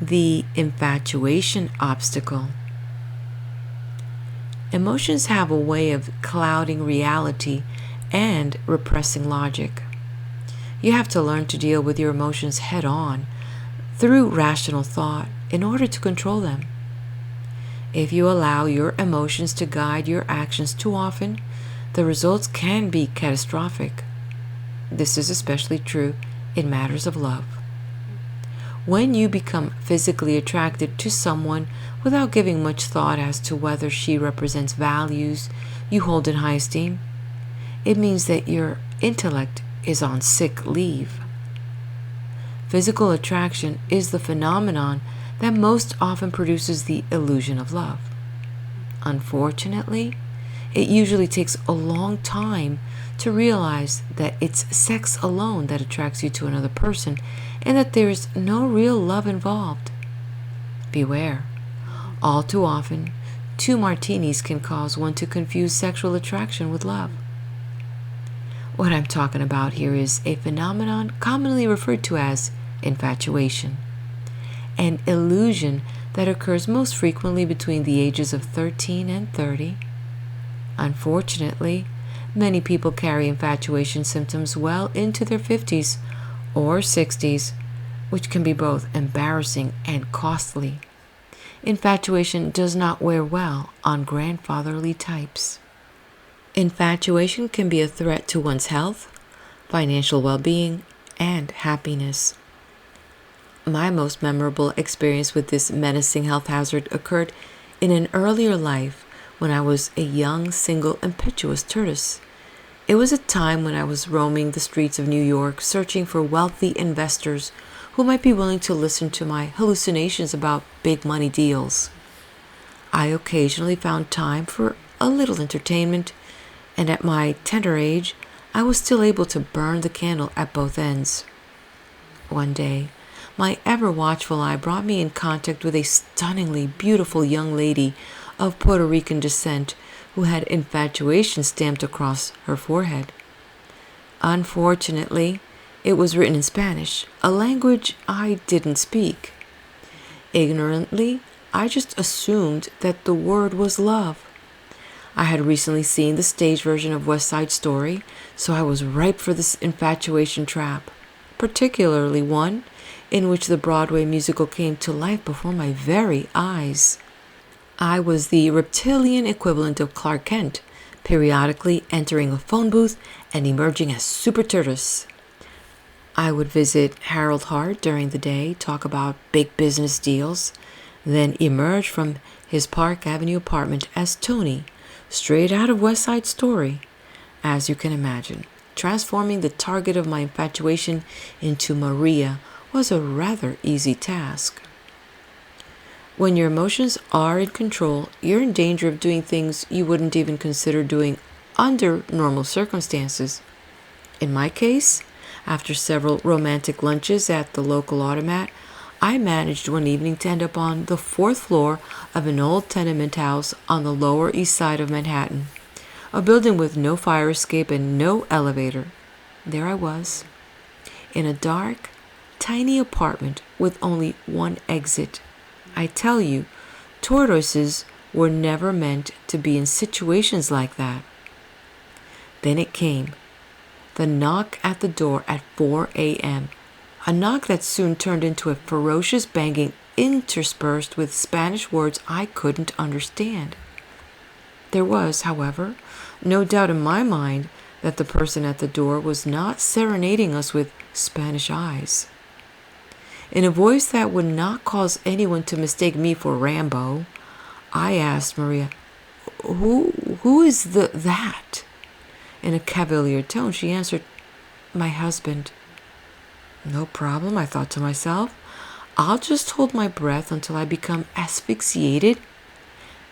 The infatuation obstacle. Emotions have a way of clouding reality and repressing logic. You have to learn to deal with your emotions head on through rational thought in order to control them. If you allow your emotions to guide your actions too often, the results can be catastrophic. This is especially true in matters of love. When you become physically attracted to someone without giving much thought as to whether she represents values you hold in high esteem, it means that your intellect is on sick leave. Physical attraction is the phenomenon that most often produces the illusion of love. Unfortunately, it usually takes a long time to realize that it's sex alone that attracts you to another person and that there is no real love involved. Beware. All too often, 2 martinis can cause one to confuse sexual attraction with love. What I'm talking about here is a phenomenon commonly referred to as infatuation, an illusion that occurs most frequently between the ages of 13 and 30. Unfortunately, many people carry infatuation symptoms well into their 50s or 60s, which can be both embarrassing and costly. Infatuation does not wear well on grandfatherly types. Infatuation can be a threat to one's health, financial well-being, and happiness. My most memorable experience with this menacing health hazard occurred in an earlier life when I was a young, single, impetuous tortoise. It was a time when I was roaming the streets of New York searching for wealthy investors who might be willing to listen to my hallucinations about big money deals. I occasionally found time for a little entertainment, and at my tender age, I was still able to burn the candle at both ends. One day, my ever-watchful eye brought me in contact with a stunningly beautiful young lady of Puerto Rican descent who had infatuation stamped across her forehead. Unfortunately, it was written in Spanish, a language I didn't speak. Ignorantly, I just assumed that the word was love. I had recently seen the stage version of West Side Story, so I was ripe for this infatuation trap, particularly one in which the Broadway musical came to life before my very eyes. I was the reptilian equivalent of Clark Kent, periodically entering a phone booth and emerging as Super Tortoise. I would visit Harold Hart during the day, talk about big business deals, then emerge from his Park Avenue apartment as Tony, straight out of West Side Story. As you can imagine, transforming the target of my infatuation into Maria was a rather easy task. When your emotions are in control, you're in danger of doing things you wouldn't even consider doing under normal circumstances. In my case, after several romantic lunches at the local automat, I managed one evening to end up on the 4th floor of an old tenement house on the Lower East Side of Manhattan, a building with no fire escape and no elevator. There I was, in a dark, tiny apartment with only one exit. I tell you, tortoises were never meant to be in situations like that. Then it came, the knock at the door at 4 a.m., a knock that soon turned into a ferocious banging interspersed with Spanish words I couldn't understand. There was, however, no doubt in my mind that the person at the door was not serenading us with Spanish eyes. In a voice that would not cause anyone to mistake me for Rambo, I asked Maria, Who is that? In a cavalier tone, she answered, "My husband." "No problem," I thought to myself. "I'll just hold my breath until I become asphyxiated.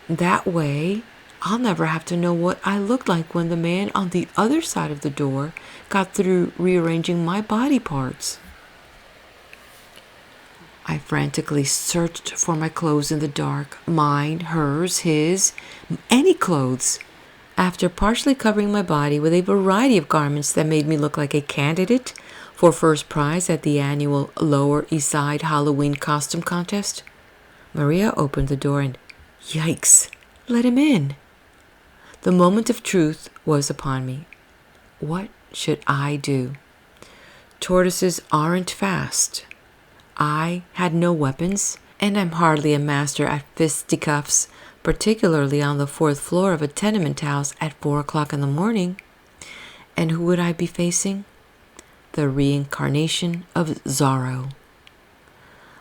That way, I'll never have to know what I looked like when the man on the other side of the door got through rearranging my body parts." I frantically searched for my clothes in the dark, mine, hers, his, any clothes. After partially covering my body with a variety of garments that made me look like a candidate for first prize at the annual Lower East Side Halloween costume contest, Maria opened the door and, yikes, let him in. The moment of truth was upon me. What should I do? Tortoises aren't fast. I had no weapons, and I'm hardly a master at fisticuffs, particularly on the fourth floor of a tenement house at 4 o'clock in the morning. And who would I be facing? The reincarnation of Zorro.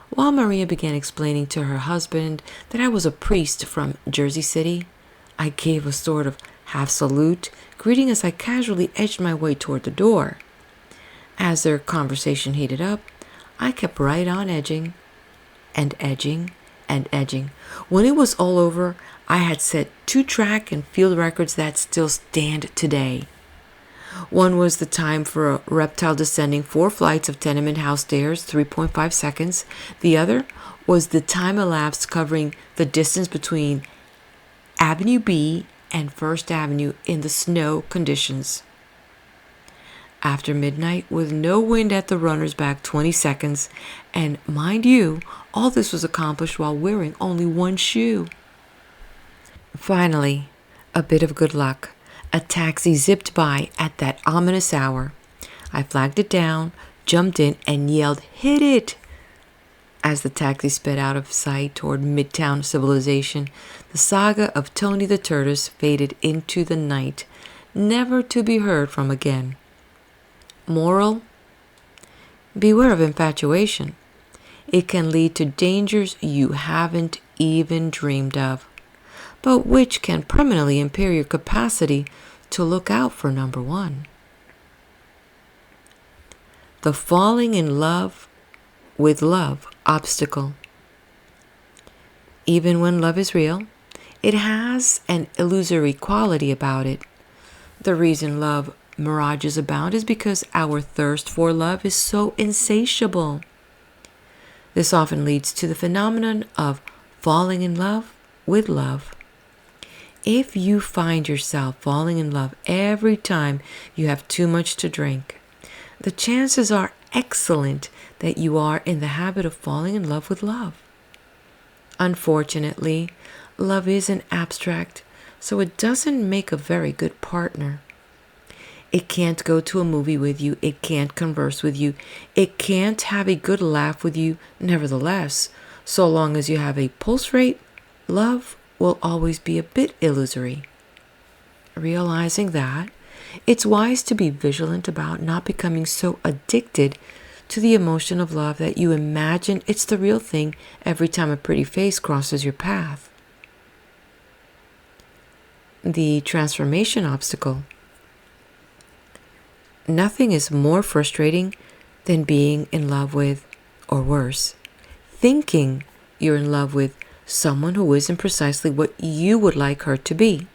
While Maria began explaining to her husband that I was a priest from Jersey City, I gave a sort of half salute, greeting as I casually edged my way toward the door. As their conversation heated up, I kept right on edging and edging and edging. When it was all over, I had set 2 track and field records that still stand today. One was the time for a reptile descending 4 flights of tenement house stairs, 3.5 seconds. The other was the time elapsed covering the distance between Avenue B and First Avenue in the snow conditions. After midnight, with no wind at the runner's back, 20 seconds, and mind you, all this was accomplished while wearing only 1 shoe. Finally, a bit of good luck. A taxi zipped by at that ominous hour. I flagged it down, jumped in, and yelled, "Hit it!" As the taxi sped out of sight toward Midtown civilization, the saga of Tony the Tortoise faded into the night, never to be heard from again. Moral: beware of infatuation. It can lead to dangers you haven't even dreamed of, but which can permanently impair your capacity to look out for number 1. The falling in love with love obstacle. Even when love is real, it has an illusory quality about it. The reason love mirages abound is because our thirst for love is so insatiable. This often leads to the phenomenon of falling in love with love. If you find yourself falling in love every time you have too much to drink, the chances are excellent that you are in the habit of falling in love with love. Unfortunately, love is an abstract, so it doesn't make a very good partner. It can't go to a movie with you. It can't converse with you. It can't have a good laugh with you. Nevertheless, so long as you have a pulse rate, love will always be a bit illusory. Realizing that, it's wise to be vigilant about not becoming so addicted to the emotion of love that you imagine it's the real thing every time a pretty face crosses your path. The transformation obstacle. Nothing is more frustrating than being in love with, or worse, thinking you're in love with someone who isn't precisely what you would like her to be.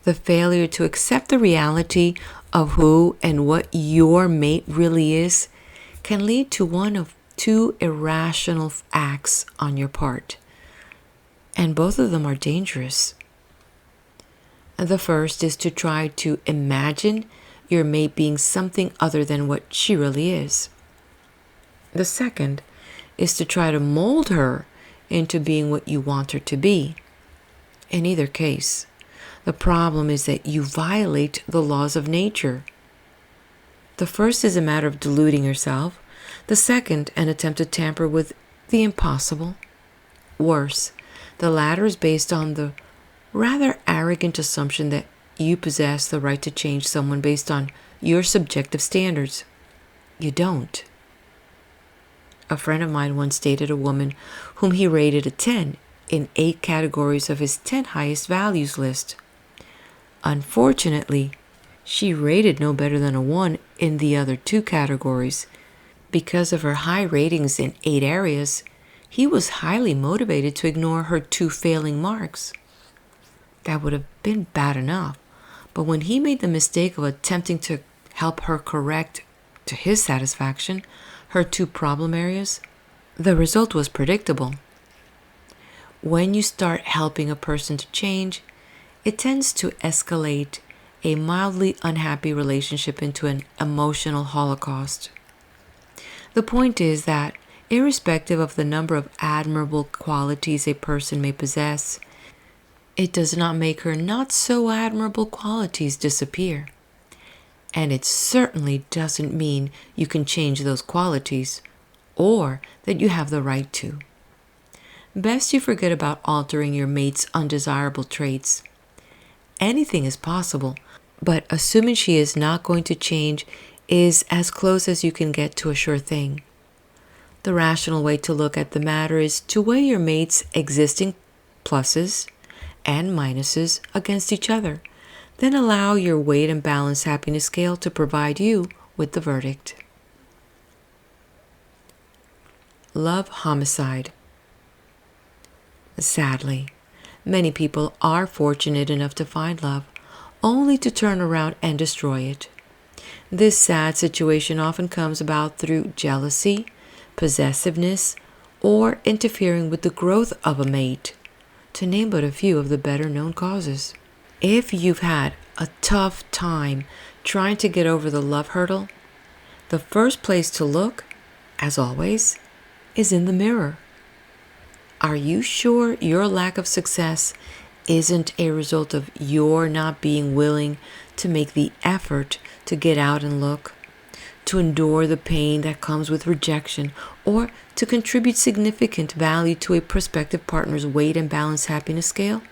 The failure to accept the reality of who and what your mate really is can lead to one of 2 irrational acts on your part, and both of them are dangerous. The first is to try to imagine your mate being something other than what she really is. The second is to try to mold her into being what you want her to be. In either case, the problem is that you violate the laws of nature. The first is a matter of deluding yourself. The second, an attempt to tamper with the impossible. Worse, the latter is based on the rather arrogant assumption that you possess the right to change someone based on your subjective standards. You don't. A friend of mine once dated a woman whom he rated a 10 in 8 categories of his 10 highest values list. Unfortunately, She rated no better than a 1 in the other 2 categories. Because of her high ratings in 8 areas, he was highly motivated to ignore her 2 failing marks. That would have been bad enough, but when he made the mistake of attempting to help her correct, to his satisfaction, her 2 problem areas, the result was predictable. When you start helping a person to change, it tends to escalate a mildly unhappy relationship into an emotional holocaust. The point is that, irrespective of the number of admirable qualities a person may possess, it does not make her not so admirable qualities disappear. And it certainly doesn't mean you can change those qualities, or that you have the right to. Best you forget about altering your mate's undesirable traits. Anything is possible, but assuming she is not going to change is as close as you can get to a sure thing. The rational way to look at the matter is to weigh your mate's existing pluses and minuses against each other, then allow your weight and balance happiness scale to provide you with the verdict. Love homicide. Sadly, many people are fortunate enough to find love, only to turn around and destroy it. This sad situation often comes about through jealousy, possessiveness, or interfering with the growth of a mate, to name but a few of the better known causes. If you've had a tough time trying to get over the love hurdle, the first place to look, as always, is in the mirror. Are you sure your lack of success isn't a result of your not being willing to make the effort to get out and look, to endure the pain that comes with rejection, or to contribute significant value to a prospective partner's weight and balance happiness scale?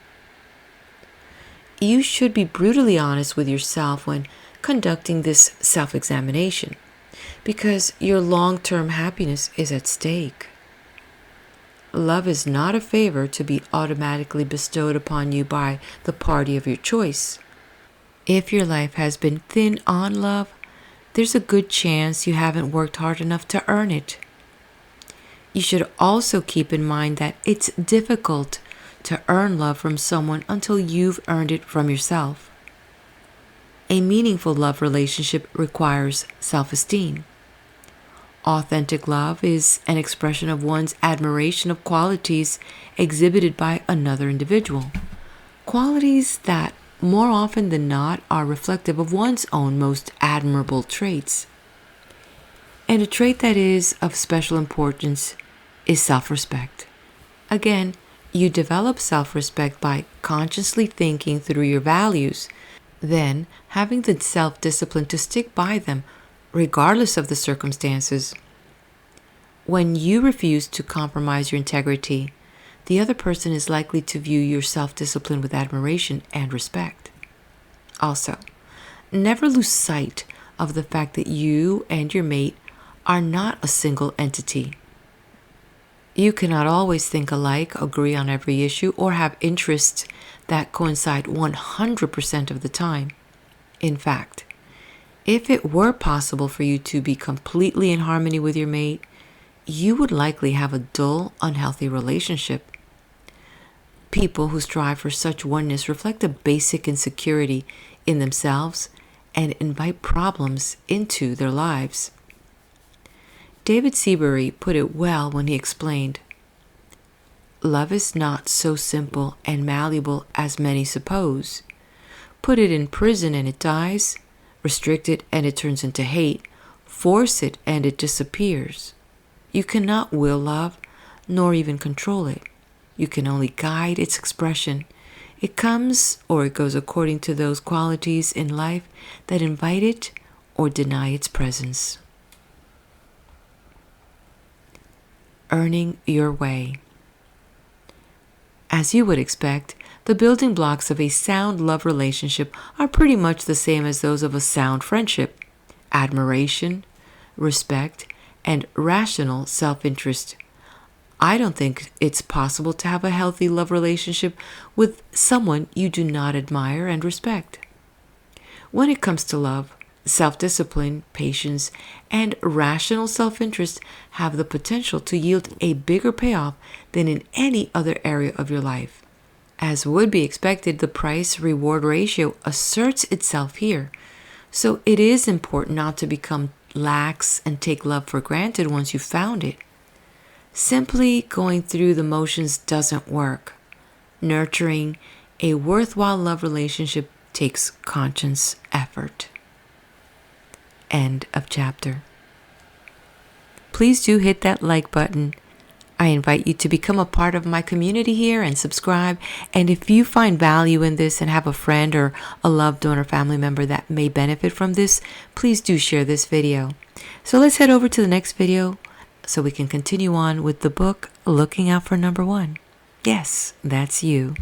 You should be brutally honest with yourself when conducting this self-examination, because your long-term happiness is at stake. Love is not a favor to be automatically bestowed upon you by the party of your choice. If your life has been thin on love, there's a good chance you haven't worked hard enough to earn it. You should also keep in mind that it's difficult to earn love from someone until you've earned it from yourself. A meaningful love relationship requires self-esteem. Authentic love is an expression of one's admiration of qualities exhibited by another individual. Qualities that, more often than not, are reflective of one's own most admirable traits. And a trait that is of special importance is self-respect. Again, you develop self-respect by consciously thinking through your values, then having the self-discipline to stick by them regardless of the circumstances. When you refuse to compromise your integrity, the other person is likely to view your self-discipline with admiration and respect. Also, never lose sight of the fact that you and your mate are not a single entity. You cannot always think alike, agree on every issue, or have interests that coincide 100% of the time. In fact, if it were possible for you to be completely in harmony with your mate, you would likely have a dull, unhealthy relationship. People who strive for such oneness reflect a basic insecurity in themselves and invite problems into their lives. David Seabury put it well when he explained, "Love is not so simple and malleable as many suppose. Put it in prison and it dies, restrict it and it turns into hate, force it and it disappears. You cannot will love, nor even control it. You can only guide its expression. It comes or it goes according to those qualities in life that invite it or deny its presence." Earning your way. As you would expect, the building blocks of a sound love relationship are pretty much the same as those of a sound friendship: admiration, respect, and rational self-interest. I don't think it's possible to have a healthy love relationship with someone you do not admire and respect. When it comes to love, self-discipline, patience, and rational self-interest have the potential to yield a bigger payoff than in any other area of your life. As would be expected, the price-reward ratio asserts itself here. So it is important not to become lax and take love for granted once you've found it. Simply going through the motions doesn't work. Nurturing a worthwhile love relationship takes conscious effort. End of chapter. Please do hit that like button. I invite you to become a part of my community here and subscribe. And if you find value in this and have a friend or a loved one or family member that may benefit from this, please do share this video. So let's head over to the next video so we can continue on with the book, Looking Out for Number One. Yes, that's you.